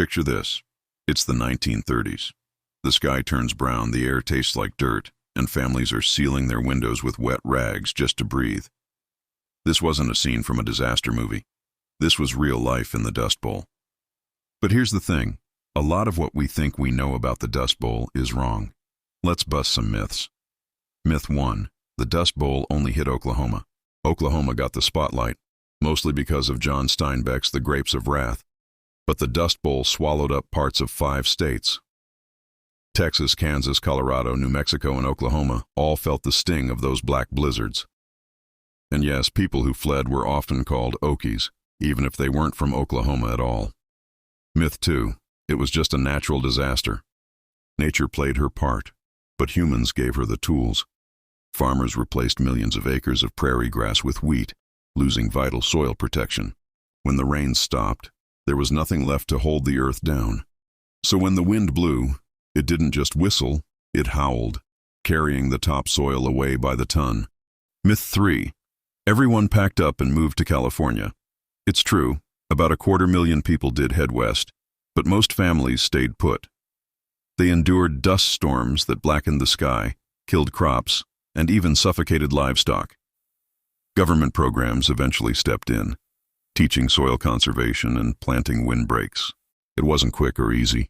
Picture this. It's the 1930s. The sky turns brown, the air tastes like dirt, and families are sealing their windows with wet rags just to breathe. This wasn't a scene from a disaster movie. This was real life in the Dust Bowl. But here's the thing. A lot of what we think we know about the Dust Bowl is wrong. Let's bust some myths. Myth 1. The Dust Bowl only hit Oklahoma. Oklahoma got the spotlight, mostly because of John Steinbeck's The Grapes of Wrath. But the Dust Bowl swallowed up parts of 5 states. Texas, Kansas, Colorado, New Mexico, and Oklahoma all felt the sting of those black blizzards. And yes, people who fled were often called Okies, even if they weren't from Oklahoma at all. Myth 2. It was just a natural disaster. Nature played her part, but humans gave her the tools. Farmers replaced millions of acres of prairie grass with wheat, losing vital soil protection. When the rains stopped, there was nothing left to hold the earth down. So when the wind blew, it didn't just whistle, it howled, carrying the topsoil away by the ton. Myth 3. Everyone packed up and moved to California. It's true, about 250,000 people did head west, but most families stayed put. They endured dust storms that blackened the sky, killed crops, and even suffocated livestock. Government programs eventually stepped in, teaching soil conservation and planting windbreaks. It wasn't quick or easy,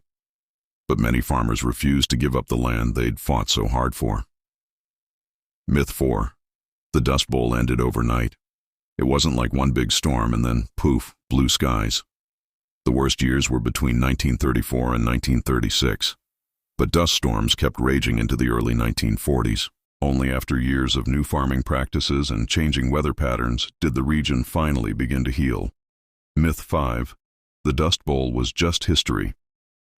but many farmers refused to give up the land they'd fought so hard for. Myth 4. The Dust Bowl ended overnight. It wasn't like one big storm and then, poof, blue skies. The worst years were between 1934 and 1936, but dust storms kept raging into the early 1940s. Only after years of new farming practices and changing weather patterns did the region finally begin to heal. Myth 5. The Dust Bowl was just history.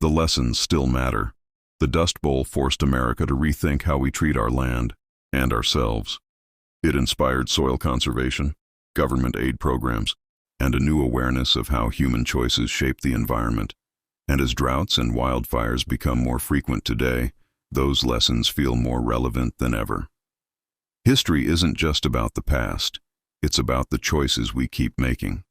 The lessons still matter. The Dust Bowl forced America to rethink how we treat our land and ourselves. It inspired soil conservation, government aid programs, and a new awareness of how human choices shape the environment. And as droughts and wildfires become more frequent today, those lessons feel more relevant than ever. History isn't just about the past, it's about the choices we keep making.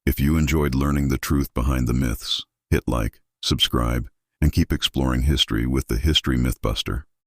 If you enjoyed learning the truth behind the myths, hit like, subscribe, and keep exploring history with the History Mythbuster.